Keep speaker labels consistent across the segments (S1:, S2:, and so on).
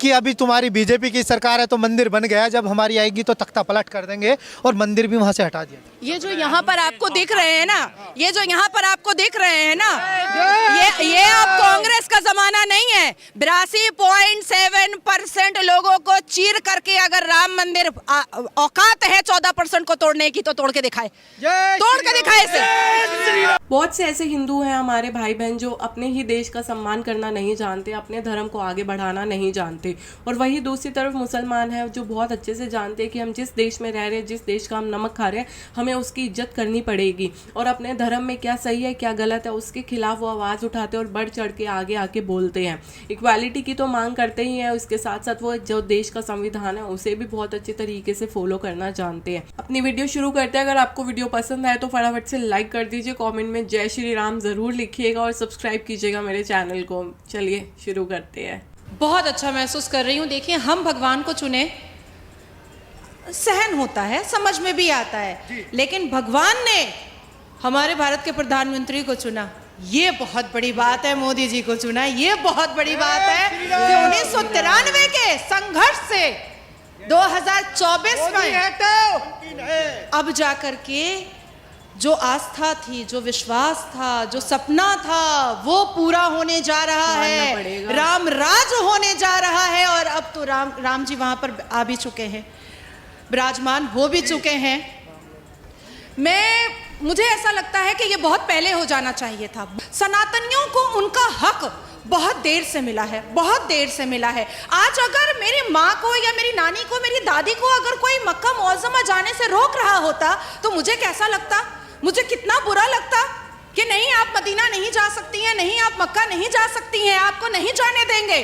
S1: कि अभी तुम्हारी बीजेपी की सरकार है तो मंदिर बन गया, जब हमारी आएगी तो तख्ता पलट कर देंगे और मंदिर भी वहां से हटा दिया।
S2: ये जो यहाँ पर आपको दिख रहे हैं ना, ये जो यहाँ पर आपको दिख रहे हैं ना, ये अब कांग्रेस का जमाना नहीं है। 82.7% लोगों को चीर करके अगर राम मंदिर औकात है 14% को तोड़ने की तो तोड़ के दिखाए, तोड़ के दिखाए इसे।
S3: बहुत से ऐसे हिंदू हैं हमारे भाई बहन जो अपने ही देश का सम्मान करना नहीं जानते, अपने धर्म को आगे बढ़ाना नहीं जानते, और वही दूसरी तरफ मुसलमान हैं जो बहुत अच्छे से जानते हैं कि हम जिस देश में रह रहे हैं, जिस देश का हम नमक खा रहे हैं, हमें उसकी इज्जत करनी पड़ेगी और अपने धर्म में क्या सही है क्या गलत है उसके खिलाफ वो आवाज़ उठाते हैं और बढ़ चढ़ के आगे आके बोलते हैं। इक्वालिटी की तो मांग करते ही हैं, उसके साथ साथ वो जो देश का संविधान है उसे भी बहुत अच्छे तरीके से फॉलो करना जानते हैं। अपनी वीडियो शुरू करते हैं। अगर आपको वीडियो पसंद आए तो फटाफट से लाइक कर दीजिए, कॉमेंट में जय श्री राम ज़रूर लिखिएगा और सब्सक्राइब कीजिएगा मेरे चैनल को। चलिए शुरू करते हैं।
S2: बहुत अच्छा महसूस कर रही हूँ। देखिए, हम भगवान को चुने, सहन होता है, समझ में भी आता है, लेकिन भगवान ने हमारे भारत के प्रधानमंत्री को चुना, ये बहुत बड़ी बात है। मोदी जी को चुना, ये बहुत बड़ी बात है कि 1993 के संघर्ष से 2024 में अब जाकर के जो आस्था थी, जो विश्वास था, जो सपना था, वो पूरा होने जा रहा है। राम राज होने जा रहा है और अब तो राम जी वहां पर आ भी चुके हैं, विराजमान हो भी चुके हैं। मुझे ऐसा लगता है कि ये बहुत पहले हो जाना चाहिए था। सनातनियों को उनका हक बहुत देर से मिला है, बहुत देर से मिला है। आज अगर मेरी माँ को या मेरी नानी को, मेरी दादी को अगर कोई मक्का मुअज़्ज़मा जाने से रोक रहा होता तो मुझे कैसा लगता, मुझे कितना बुरा लगता कि नहीं आप मदीना नहीं जा सकती हैं, नहीं आप मक्का नहीं जा सकती हैं, आपको नहीं जाने देंगे,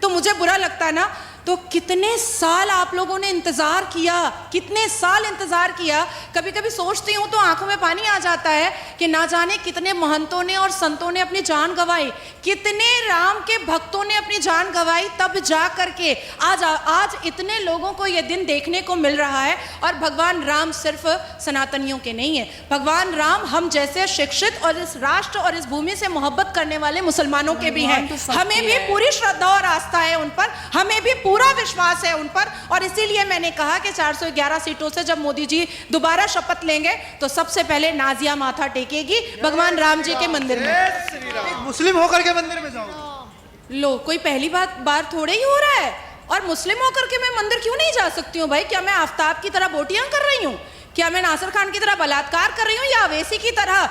S2: तो मुझे बुरा लगता ना। तो कितने साल आप लोगों ने इंतजार किया, कितने साल इंतजार किया। कभी कभी सोचती हूँ तो आंखों में पानी आ जाता है कि ना जाने कितने महंतों ने और संतों ने अपनी जान गंवाई, कितने राम के भक्तों ने अपनी जान गंवाई, तब जा करके आज इतने लोगों को ये दिन देखने को मिल रहा है। और भगवान राम सिर्फ सनातनियों के नहीं है, भगवान राम हम जैसे शिक्षित और इस राष्ट्र और इस भूमि से मोहब्बत करने वाले मुसलमानों के भी हैं। हमें भी पूरी श्रद्धा और आस्था है उन पर, हमें भी पूरा विश्वास है उन पर। और इसीलिए मैंने कहा कि 411 सीटों से जब मोदी जी दोबारा शपथ लेंगे तो सबसे पहले नाजिया माथा टेकेगी भगवान राम जी के मंदिर में।
S1: मुस्लिम होकर के मंदिर में जाओ।
S2: लो, कोई पहली बार थोड़े ही हो रहा है। और मुस्लिम होकर के मैं मंदिर क्यों नहीं जा सकती हूँ भाई? क्या मैं आफ्ताब की तरह बोटियां कर रही हूँ? क्या मैं नासिर खान की तरह बलात्कार कर रही हूँ, या अवैसी की तरह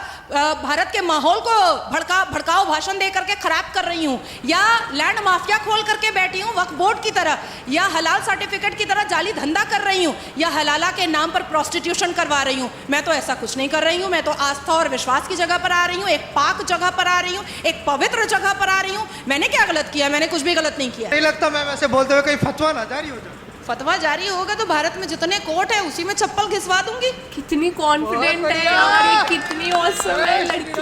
S2: भारत के माहौल को भड़काऊ भाषण दे करके खराब कर रही हूँ, या लैंड माफिया खोल करके बैठी हूँ वक्फ बोर्ड की तरह, या हलाल सर्टिफिकेट की तरह जाली धंधा कर रही हूँ, या हलाला के नाम पर प्रोस्टिट्यूशन करवा रही हूँ? मैं तो ऐसा कुछ नहीं कर रही हूँ। मैं तो आस्था और विश्वास की जगह पर आ रही हूँ, एक पाक जगह पर आ रही हूँ, एक पवित्र जगह पर आ रही हूँ। मैंने क्या गलत किया? मैंने कुछ भी गलत नहीं किया।
S1: नहीं लगता मैम ऐसे बोलते हुए कहीं फतवा ना जारी हो जाए?
S2: फतवा जारी होगा तो भारत में जितने कोर्ट है उसी में चप्पल घिसवा दूंगी।
S3: कितनी कॉन्फिडेंट है यार, ये कितनी औसम है लड़की।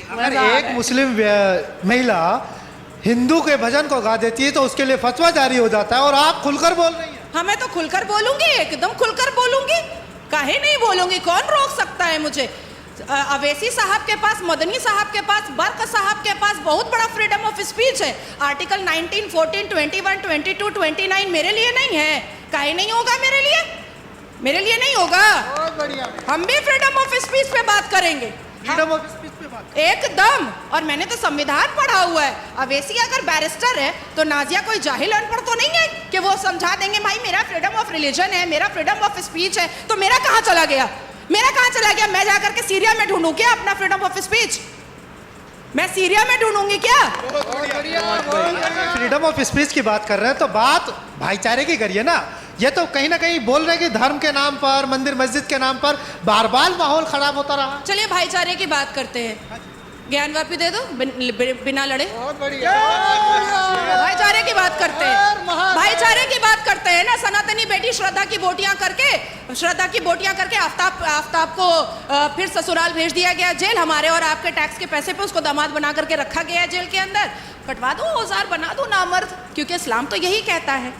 S1: अगर एक मुस्लिम महिला हिंदू के भजन को गा देती है तो उसके लिए फतवा जारी हो जाता है, और आप खुलकर बोल रही हैं।
S2: हाँ, मैं तो खुलकर बोलूंगी, एकदम खुलकर बोलूंगी, काहे नहीं बोलूंगी? कौन रोक सकता है मुझे? अवैसी साहब के पास, मदनी साहब के पास, बर्क साहब के पास बहुत बड़ा फ्रीडम ऑफ स्पीच है। आर्टिकल 19, 14, 21, 22, 29 मेरे लिए नहीं है। काहे नहीं होगा मेरे लिए? मेरे लिए नहीं होगा।
S1: बहुत बढ़िया।
S2: हम भी फ्रीडम ऑफ स्पीच पे बात करेंगे,
S1: फ्रीडम ऑफ स्पीच पे बात
S2: एकदम। और मैंने तो संविधान पढ़ा हुआ है। अवैसी अगर बैरिस्टर है तो नाजिया कोई जाहिल अनपढ़ तो नहीं है कि वो समझा देंगे भाई मेरा फ्रीडम ऑफ रिलीजन है, मेरा फ्रीडम ऑफ स्पीच है। तो मेरा कहाँ चला गया? मेरा कहाँ चला गया? मैं जाकर के सीरिया में ढूंढूं क्या अपना फ्रीडम ऑफ स्पीच? मैं सीरिया में ढूंढूंगी क्या?
S1: फ्रीडम ऑफ स्पीच की बात कर रहे हैं तो बात भाईचारे की करिए ना। ये तो कहीं ना कहीं बोल रहे हैं कि धर्म के नाम पर, मंदिर मस्जिद के नाम पर बार बार माहौल खराब होता रहा।
S2: चलिए भाईचारे की बात करते हैं। ज्ञानवापी दे दो बिना लड़े।
S1: बहुत बढ़िया।
S2: भाईचारे की बात करते हैं, भाईचारे की बात करते हैं ना। सनातनी बेटी श्रद्धा की बोटियां करके आफ्ताब को फिर ससुराल भेज दिया गया, जेल। हमारे और आपके टैक्स के पैसे पे उसको दामाद बना करके रखा गया जेल के अंदर। कटवा दो, औजार बना दो नामर्द, क्योंकि इस्लाम तो यही कहता है,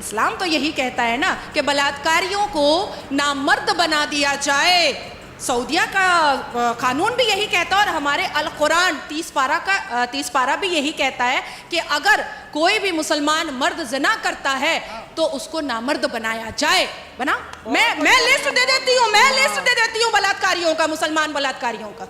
S2: इस्लाम तो यही कहता है ना कि बलात्कारियों को नामर्द बना दिया जाए। सऊदिया का कानून भी यही कहता है और हमारे अल कुरान 30 पारा भी यही कहता है कि अगर कोई भी मुसलमान मर्द जिना करता है तो उसको नामर्द बनाया जाए। बना मैं लिस्ट दे देती हूँ बलात्कारियों का, मुसलमान बलात्कारियों का।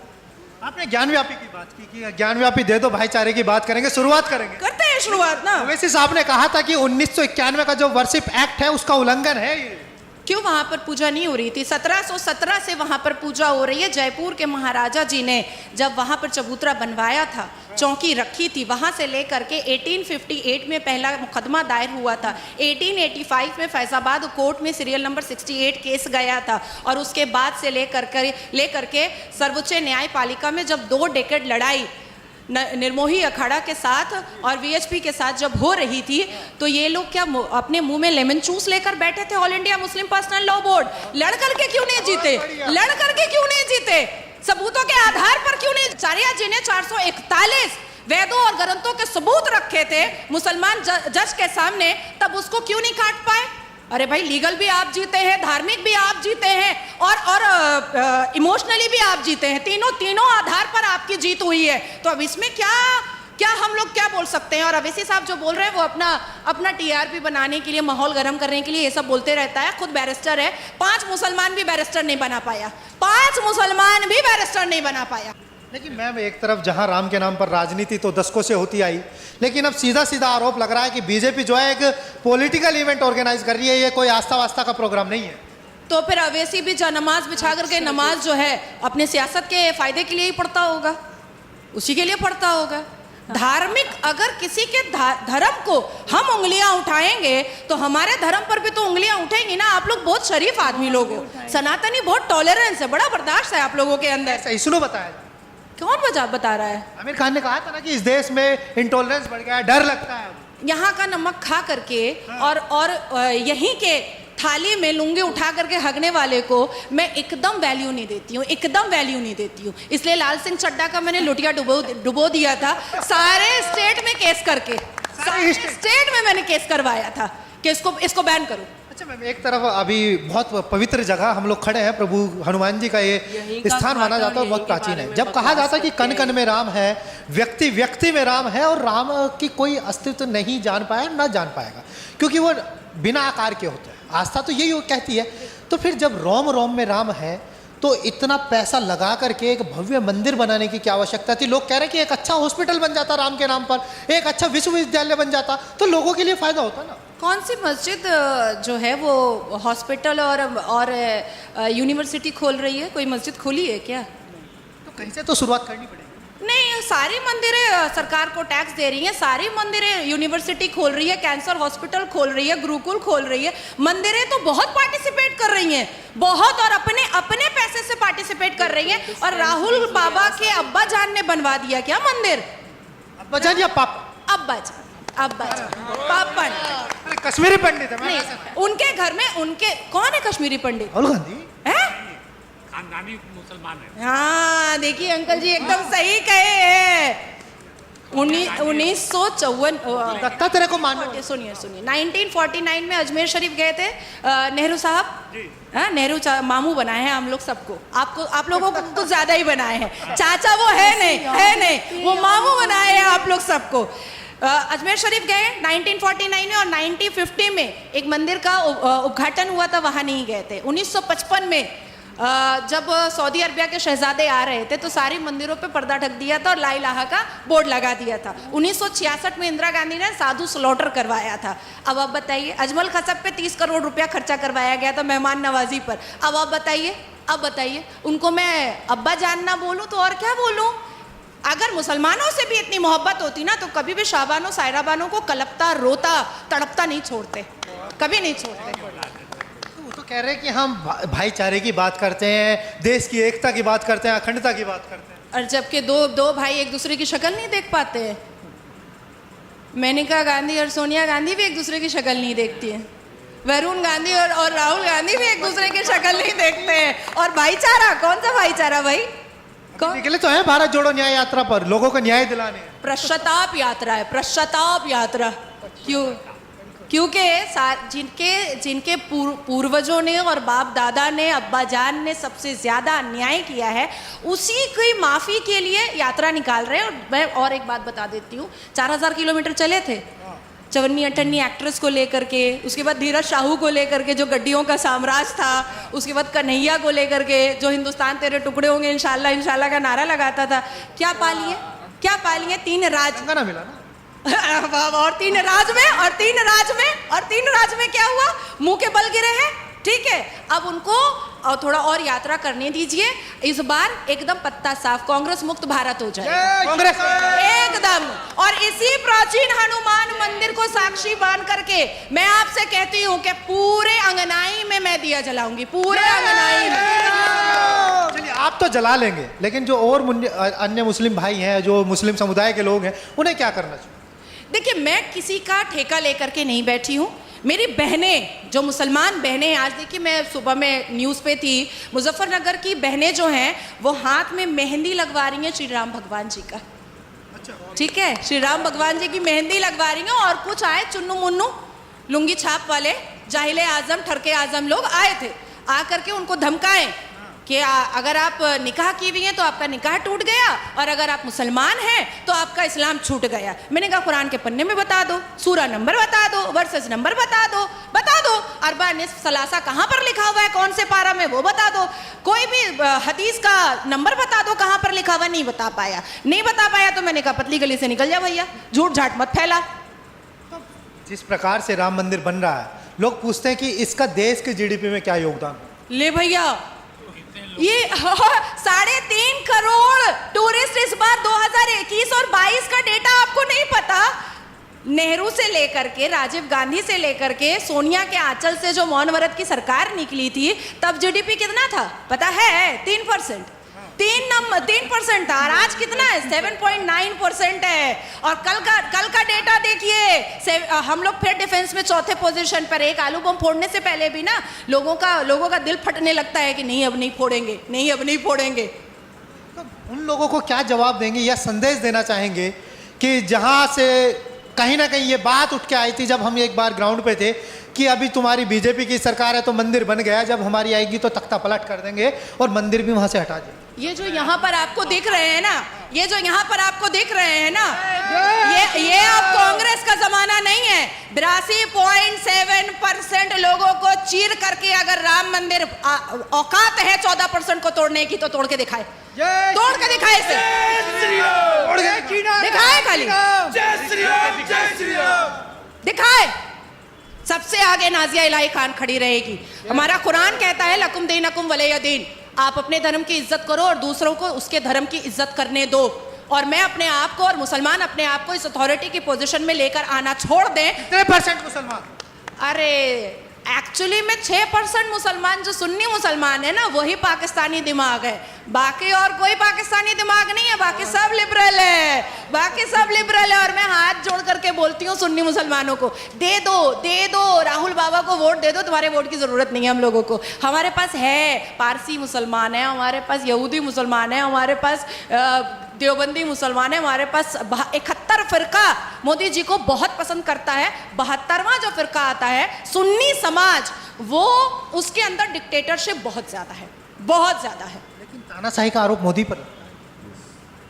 S1: आपने ज्ञानव्यापी की बात की कि ज्ञानव्यापी दे दो, भाईचारे की बात करेंगे, शुरुआत करेंगे।
S2: करते हैं शुरुआत ना।
S1: वैसे साहब ने कहा था कि 1991 का जो वर्शिप एक्ट है उसका उल्लंघन है ये।
S2: क्यों वहां पर पूजा नहीं हो रही थी? 1717 से वहां पर पूजा हो रही है। जयपुर के महाराजा जी ने जब वहां पर चबूतरा बनवाया था, चौकी रखी थी, वहां से लेकर के 1858 में पहला मुकदमा दायर हुआ था। 1885 में फैजाबाद कोर्ट में सीरियल नंबर 68 केस गया था और उसके बाद से लेकर के सर्वोच्च न्यायपालिका में जब 2 डेकेड लड़ाई निर्मोही अखाड़ा के साथ और वीएचपी के साथ जब हो रही थी तो ये लोग क्या अपने मुंह में लेमन जूस लेकर बैठे थे? All India Muslim personal law board लड़ करके क्यों नहीं जीते? लड़ करके क्यों नहीं जीते? सबूतों के आधार पर क्यों नहीं? चारिया जी ने 441 वेदों और ग्रंथों के सबूत रखे थे मुसलमान जज के सामने, तब उसको क्यों नहीं काट पाए? अरे भाई, लीगल भी आप जीते हैं, धार्मिक भी आप जीते हैं और इमोशनली भी आप जीते हैं। तीनों आधार पर आपकी जीत हुई है। तो अब इसमें क्या हम लोग क्या बोल सकते हैं? और अवैसी साहब जो बोल रहे हैं वो अपना टीआरपी बनाने के लिए, माहौल गर्म करने के लिए ये सब बोलते रहता है। खुद बैरिस्टर है, 5 मुसलमान भी बैरिस्टर नहीं बना पाया, 5 मुसलमान भी बैरिस्टर नहीं बना पाया।
S1: लेकिन मैम, एक तरफ जहां राम के नाम पर राजनीति तो दशकों से होती आई, लेकिन अब सीधा सीधा आरोप लग रहा है कि बीजेपी जो है एक पॉलिटिकल इवेंट ऑर्गेनाइज कर रही है, ये कोई आस्था वास्ता का प्रोग्राम नहीं है।
S2: तो फिर अवैसी भी नमाज बिछा करके नमाज जो है अपने सियासत के फायदे के लिए ही पढ़ता होगा, उसी के लिए पढ़ता होगा। धार्मिक अगर किसी के धर्म को हम उंगलियां उठाएंगे तो हमारे धर्म पर भी तो उंगलियां उठेंगी ना। आप लोग बहुत शरीफ आदमी लोग हो, सनातनी बहुत टॉलरेंस है, बड़ा बर्दाश्त है आप लोगों के अंदर।
S1: सही सुनो, बताया
S2: कौन बता रहा है?
S1: आमिर खान ने कहा था ना कि इस देश में इंटॉलरेंस बढ़ गया है, डर लगता है।
S2: यहाँ का नमक खा करके और यहीं के थाली में लुंगी उठा करके हगने वाले को मैं एकदम वैल्यू नहीं देती हूँ, एकदम वैल्यू नहीं देती हूँ। इसलिए लाल सिंह चड्ढा का मैंने लुटिया डुबो दिया था सारे स्टेट में केस करके, सारे स्टेट में मैंने केस करवाया था कि इसको बैन करो।
S1: अच्छा मैम, एक तरफ अभी बहुत पवित्र जगह हम लोग खड़े हैं, प्रभु हनुमान जी का ये स्थान माना जाता है, बहुत प्राचीन है। जब कहा जाता है कि कण कण में राम है, व्यक्ति व्यक्ति में राम है और राम की कोई अस्तित्व नहीं जान पाया, ना जान पाएगा, क्योंकि वो बिना आकार के होते हैं। आस्था तो यही कहती है। तो फिर जब रोम में राम है तो इतना पैसा लगा करके एक भव्य मंदिर बनाने की क्या आवश्यकता थी? लोग कह रहे हैं कि एक अच्छा हॉस्पिटल बन जाता राम के नाम पर, एक अच्छा विश्वविद्यालय बन जाता तो लोगों के लिए फायदा होता ना।
S2: कौन सी मस्जिद जो है वो हॉस्पिटल और यूनिवर्सिटी खोल रही है? कोई मस्जिद खोली है क्या?
S1: तो कहीं से तो शुरुआत करनी पड़ेगी।
S2: नहीं, सारी मंदिरें सरकार को टैक्स दे रही हैं, सारी मंदिरें यूनिवर्सिटी खोल रही है, कैंसर हॉस्पिटल खोल रही है, गुरुकुल खोल रही है। मंदिरें तो बहुत पार्टिसिपेट कर रही हैं, बहुत, और अपने पैसे से पार्टिसिपेट कर रही हैं। और राहुल बाबा के अब्बा जान ने बनवा दिया क्या मंदिर?
S1: अब्बा जान या पापा?
S2: अब्बा जान, पापा
S1: अरे कश्मीरी पंडित है।
S2: नहीं, उनके घर में उनके कौन है कश्मीरी पंडित?
S1: राहुल गांधी
S2: है,
S4: खानदानी मुसलमान है।
S2: हाँ, देखिए अंकल जी एकदम सही कहे हैं। 1954
S1: लगता तेरे को मानो।
S2: सुनिए 1949 में अजमेर शरीफ गए थे नेहरू साहब। हाँ, नेहरू मामू बनाए हैं हम लोग सबको, आप लोगों को कुछ ज्यादा ही बनाए हैं। चाचा वो है नहीं, वो मामू बनाए हैं आप लोग सबको। अजमेर शरीफ गए 1949 में और 1950 में एक मंदिर का उद्घाटन हुआ था, वहां नहीं गए थे। 1955 में जब सऊदी अरबिया के शहजादे आ रहे थे तो सारी मंदिरों पे पर्दा ढक दिया था और ला इलाहा का बोर्ड लगा दिया था। 1966 में इंदिरा गांधी ने साधु स्लॉटर करवाया था। अब आप बताइए, अजमल खसब पे 30 करोड़ रुपया खर्चा करवाया गया था मेहमान नवाजी पर। अब आप बताइए उनको मैं अब्बा जान ना बोलूं तो और क्या बोलूं? अगर मुसलमानों से भी इतनी मोहब्बत होती ना तो कभी भी शाबानो सायराबानों को कलपता, रोता, तड़पता नहीं छोड़ते, कभी नहीं छोड़ते।
S1: वो तो कह रहे हैं कि हम भाईचारे की बात करते हैं, देश की एकता की बात करते हैं, अखंडता की बात करते हैं,
S2: और जबकि दो भाई एक दूसरे की शक्ल नहीं देख पाते हैं। मेनका गांधी और सोनिया गांधी भी एक दूसरे की शक्ल नहीं देखती है। वरुण गांधी और राहुल गांधी भी एक दूसरे की शक्ल नहीं देखते हैं। और भाईचारा, कौन सा भाईचारा भाई?
S1: निकले तो है भारत जोड़ो न्याय यात्रा पर, लोगों को न्याय दिलाने।
S2: पश्चाताप यात्रा है, पश्चाताप यात्रा। क्यों? क्योंकि जिनके पूर्वजों ने और बाप दादा ने, अब्बा जान ने सबसे ज्यादा अन्याय किया है, उसी की माफी के लिए यात्रा निकाल रहे हैं। और मैं और एक बात बता देती हूँ, 4000 किलोमीटर चले थे चवन्नी अठन्नी एक्ट्रेस को लेकर के, उसके बाद धीरज शाहू को लेकर के जो गड्डियों का साम्राज्य था, उसके बाद कन्हैया को लेकर के जो हिंदुस्तान तेरे टुकड़े होंगे इंशाल्लाह इंशाल्लाह का नारा लगाता था। क्या पाली है 3 राज
S1: ना मिला ना
S2: और 3 राज में क्या हुआ, मुंह के बल गिरे हैं। ठीक है, अब उनको और थोड़ा और यात्रा करने दीजिए। इस बार एकदम पत्ता साफ, कांग्रेस मुक्त भारत हो जाए
S1: कांग्रेस
S2: एकदम। और इसी प्राचीन हनुमान मंदिर को साक्षी मान करके मैं आपसे कहती हूँ कि पूरे अंगनाई में मैं दिया जलाऊंगी, पूरे अंगनाई में।
S1: चलिए आप तो जला लेंगे, लेकिन जो और अन्य मुस्लिम भाई हैं, जो मुस्लिम समुदाय के लोग हैं, उन्हें क्या करना चाहिए?
S2: देखिए, मैं किसी का ठेका लेकर के नहीं बैठी हूँ। मेरी बहनें जो मुसलमान बहनें हैं, आज देखिए मैं सुबह में न्यूज़ पे थी, मुजफ्फरनगर की बहनें जो हैं वो हाथ में मेहंदी लगवा रही हैं श्री राम भगवान जी का। ठीक है, श्री राम भगवान जी की मेहंदी लगवा रही हैं। और कुछ आए चुन्नू मुन्नू लुंगी छाप वाले जाहिले आजम ठरके आजम लोग आए थे, आ करके उनको धमकाएं कि अगर आप निकाह की हुई हैं तो आपका निकाह टूट गया, और अगर आप मुसलमान हैं तो आपका इस्लाम छूट गया। मैंने कहा कुरान के पन्ने में बता दो, सूरा नंबर बता दो, वर्सेस नंबर बता दो अरबा निस्फ सलासा कहाँ पर लिखा हुआ है, कौन से पारा में, वो बता दो। कोई भी हदीस का नंबर बता दो कहाँ पर लिखा हुआ, नहीं बता पाया तो मैंने कहा पतली गली से निकल जा भैया, झूठ झाट मत फैला।
S1: जिस प्रकार से राम मंदिर बन रहा है, लोग पूछते हैं कि इसका देश के जीडीपी में क्या योगदान?
S2: ले भैया, ये 3.5 करोड़ टूरिस्ट इस बार 2021 और 22 का डेटा आपको नहीं पता। नेहरू से लेकर के, राजीव गांधी से लेकर के, सोनिया के आंचल से जो मौन व्रत की सरकार निकली थी, तब जीडीपी कितना था पता है? 3%। 3% था, और आज कितना है? 7.9% है। और कल का डेटा देखिए, हम लोग फिर डिफेंस में 4थे पोजीशन पर। एक आलू बम फोड़ने से पहले भी ना लोगों का दिल फटने लगता है कि नहीं अब नहीं फोड़ेंगे।
S1: तो उन लोगों को क्या जवाब देंगे या संदेश देना चाहेंगे कि जहां से कहीं ना कहीं ये बात उठ के आई थी जब हम एक बार ग्राउंड पे थे कि अभी तुम्हारी बीजेपी की सरकार है तो मंदिर बन गया, जब हमारी आएगी तो तख्ता पलट कर देंगे और मंदिर भी वहां से हटा देंगे।
S2: ये जो यहाँ पर आपको दिख रहे हैं ना, ये अब कांग्रेस का जमाना नहीं है। 82.7% लोगों को चीर करके अगर राम मंदिर औकात है 14% को तोड़ने की, तो तोड़ के दिखाए इसे, दिखाए खाली दिखाए। सबसे आगे नाजिया इलाही खान खड़ी रहेगी। हमारा कुरान कहता है लकुम दीनकुम वलिय दीन, आप अपने धर्म की इज्जत करो और दूसरों को उसके धर्म की इज्जत करने दो। और मैं अपने आप को और मुसलमान अपने आप को इस अथॉरिटी की पोजीशन में लेकर आना छोड़ दें।
S1: कितने % मुसलमान?
S2: अरे एक्चुअली में 6% मुसलमान जो सुन्नी मुसलमान है ना, वही पाकिस्तानी दिमाग है। बाकी और कोई पाकिस्तानी दिमाग नहीं है, बाकी सब लिबरल है। और मैं हाथ जोड़ करके बोलती हूँ सुन्नी मुसलमानों को, दे दो राहुल बाबा को वोट दे दो, तुम्हारे वोट की जरूरत नहीं है हम लोगों को। हमारे पास है पारसी मुसलमान है, हमारे पास यहूदी मुसलमान है, हमारे पास देवबंदी मुसलमान है, हमारे पास 71 फिरका मोदी जी को बहुत पसंद करता है। 72वां जो फिरका आता है सुन्नी समाज, वो उसके अंदर डिक्टेटरशिप बहुत ज्यादा है।
S1: लेकिन तानाशाही का आरोप मोदी पर।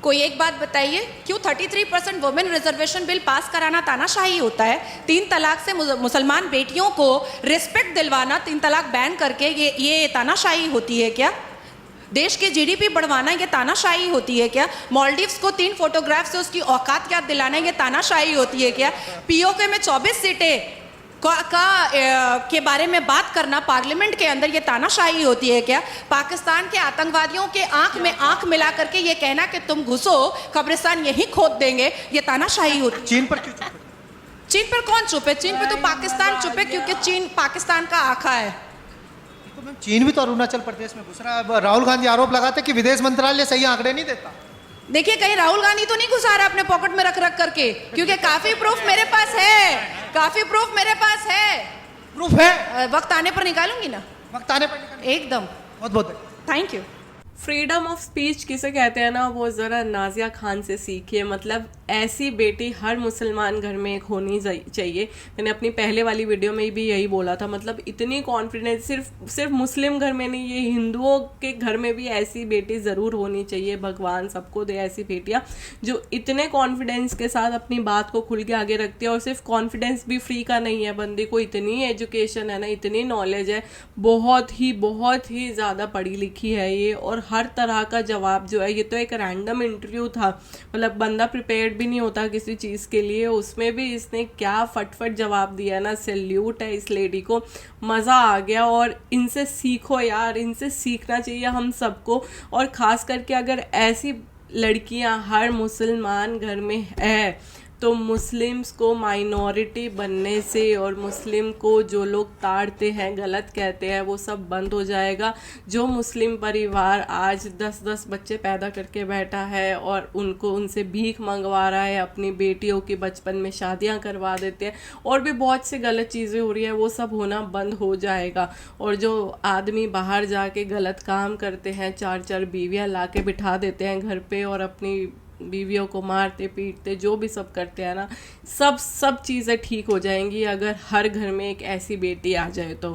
S2: कोई एक बात बताइए, क्यों 33% वुमेन रिजर्वेशन बिल पास कराना तानाशाही होता है? 3 तलाक से मुसलमान बेटियों को रिस्पेक्ट दिलवाना, 3 तलाक बैन करके ये तानाशाही होती है क्या? देश के जीडीपी बढ़वाना ये तानाशाही होती है क्या? मालदीव्स को 3 फोटोग्राफ से उसकी औकात याद दिलाना ये तानाशाही होती है क्या? पीओके में 24 सीटें के बारे में बात करना पार्लियामेंट के अंदर ये तानाशाही होती है क्या? पाकिस्तान के आतंकवादियों के आंख में आंख मिला करके ये कहना कि तुम घुसो कब्रिस्तान यही खोद देंगे, ये तानाशाही होती है।
S1: चीन पर क्यों चुप है?
S2: चीन पर कौन चुप है? चीन पे तो पाकिस्तान चुप है, क्योंकि चीन पाकिस्तान का आका है।
S1: चीन भी तो अरुणाचल प्रदेश में घुस रहा है। राहुल गांधी आरोप लगाते कि विदेश मंत्रालय सही आंकड़े नहीं देता।
S2: देखिए, कहीं राहुल गांधी तो नहीं घुसा रहा अपने पॉकेट में रख करके, क्योंकि काफी प्रूफ मेरे पास है।
S1: प्रूफ है,
S2: वक्त आने पर निकालूंगी ना,
S1: वक्त आने पर निकालेंगे।
S2: एकदम।
S1: बहुत बहुत
S2: thank you.
S3: Freedom of speech किसे कहते हैं ना, वो ज़रा नाजिया खान से सीखिए। मतलब ऐसी बेटी हर मुसलमान घर में एक होनी चाहिए। मैंने अपनी पहले वाली वीडियो में भी यही बोला था। मतलब इतनी कॉन्फिडेंस सिर्फ मुस्लिम घर में नहीं, ये हिंदुओं के घर में भी ऐसी बेटी ज़रूर होनी चाहिए। भगवान सबको दे ऐसी बेटियाँ जो इतने कॉन्फिडेंस के साथ अपनी बात को खुल के आगे रखती है। और सिर्फ कॉन्फिडेंस भी फ्री का नहीं है, बंदी को इतनी एजुकेशन है ना, इतनी नॉलेज है, बहुत ही ज़्यादा पढ़ी लिखी है ये। और हर तरह का जवाब जो है, ये तो एक रैंडम इंटरव्यू था, मतलब बंदा प्रिपेयर्ड भी नहीं होता किसी चीज़ के लिए, उसमें भी इसने क्या फटफट जवाब दिया ना। सैल्यूट है इस लेडी को, मज़ा आ गया। और इनसे सीखो यार, इनसे सीखना चाहिए हम सबको। और ख़ास करके अगर ऐसी लड़कियां हर मुसलमान घर में है तो मुस्लिम्स को माइनॉरिटी बनने से और मुस्लिम को जो लोग ताड़ते हैं, गलत कहते हैं, वो सब बंद हो जाएगा। जो मुस्लिम परिवार आज 10-10 बच्चे पैदा करके बैठा है और उनसे भीख मंगवा रहा है, अपनी बेटियों की बचपन में शादियां करवा देते हैं, और भी बहुत सी गलत चीज़ें हो रही हैं, वो सब होना बंद हो जाएगा। और जो आदमी बाहर जाके गलत काम करते हैं, 4-4 बीवियाँ ला के बिठा देते हैं घर पे और अपनी बीवियों को मारते पीटते जो भी सब करते हैं ना, सब चीज़ें ठीक हो जाएंगी अगर हर घर में एक ऐसी बेटी आ जाए तो।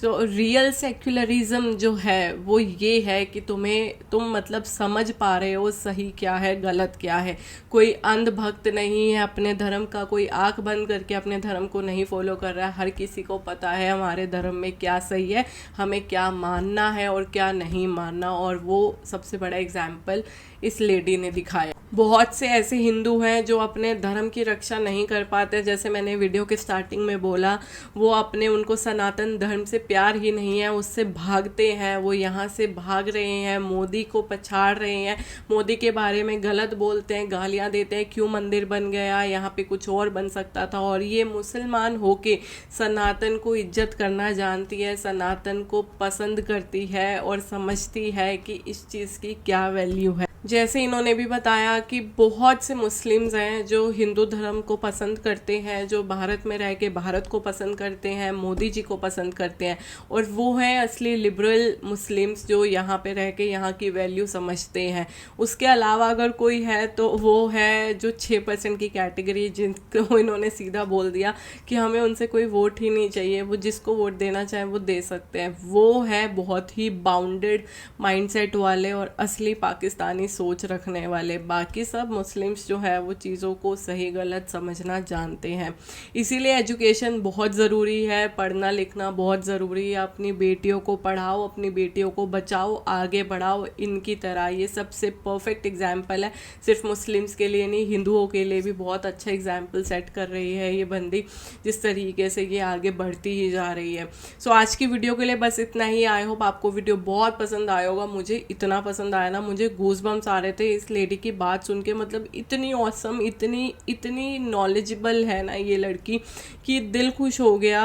S3: रियल सेक्युलरिज्म जो है वो ये है कि तुम मतलब समझ पा रहे हो सही क्या है, गलत क्या है। कोई अंधभक्त नहीं है अपने धर्म का, कोई आंख बंद करके अपने धर्म को नहीं फॉलो कर रहा है। हर किसी को पता है हमारे धर्म में क्या सही है, हमें क्या मानना है और क्या नहीं मानना। और वो सबसे बड़ा एग्जाम्पल इस लेडी ने दिखाया। बहुत से ऐसे हिंदू हैं जो अपने धर्म की रक्षा नहीं कर पाते। जैसे मैंने वीडियो के स्टार्टिंग में बोला, वो उनको सनातन धर्म से प्यार ही नहीं है, उससे भागते हैं। वो यहाँ से भाग रहे हैं, मोदी को पछाड़ रहे हैं, मोदी के बारे में गलत बोलते हैं, गालियाँ देते हैं, क्यों मंदिर बन गया, यहाँ पे कुछ और बन सकता था। और ये मुसलमान होके सनातन को इज्जत करना जानती है, सनातन को पसंद करती है और समझती है कि इस चीज़ की क्या वैल्यू है। जैसे इन्होंने भी बताया कि बहुत से मुस्लिम्स हैं जो हिंदू धर्म को पसंद करते हैं, जो भारत में रह के भारत को पसंद करते हैं, मोदी जी को पसंद करते हैं, और वो हैं असली लिबरल मुस्लिम्स जो यहाँ पे रह के यहाँ की वैल्यू समझते हैं। उसके अलावा अगर कोई है तो वो है जो 6% की कैटेगरी, जिनको इन्होंने सीधा बोल दिया कि हमें उनसे कोई वोट ही नहीं चाहिए, वो जिसको वोट देना चाहे वो दे सकते हैं। वो है बहुत ही बाउंडेड माइंडसेट वाले और असली पाकिस्तानी सोच रखने वाले। बाकी सब मुस्लिम्स जो है वो चीज़ों को सही गलत समझना जानते हैं। इसीलिए एजुकेशन बहुत ज़रूरी है, पढ़ना लिखना बहुत ज़रूरी है। अपनी बेटियों को पढ़ाओ, अपनी बेटियों को बचाओ, आगे बढ़ाओ इनकी तरह। ये सबसे परफेक्ट एग्जाम्पल है, सिर्फ मुस्लिम्स के लिए नहीं, हिंदुओं के लिए भी बहुत अच्छा एग्जाम्पल सेट कर रही है ये बंदी, जिस तरीके से ये आगे बढ़ती ही जा रही है। सो आज की वीडियो के लिए बस इतना ही। आई होप आपको वीडियो बहुत पसंद आया होगा। मुझे इतना पसंद आया ना, मुझे गूज़बम्स आ रहे थे इस लेडी की बात सुन के। मतलब इतनी ऑसम, इतनी नॉलेजेबल है ना ये लड़की कि दिल खुश हो गया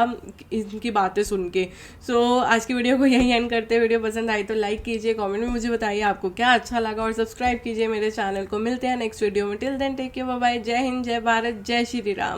S3: इनकी बातें सुन के। सो आज की वीडियो को यहीं एंड करते हैं। वीडियो पसंद आई तो लाइक कीजिए, कमेंट में मुझे बताइए आपको क्या अच्छा लगा, और सब्सक्राइब कीजिए मेरे चैनल को। मिलते हैं नेक्स्ट वीडियो में। Till then take care, bye bye. जय हिंद, जय भारत, जय श्री राम।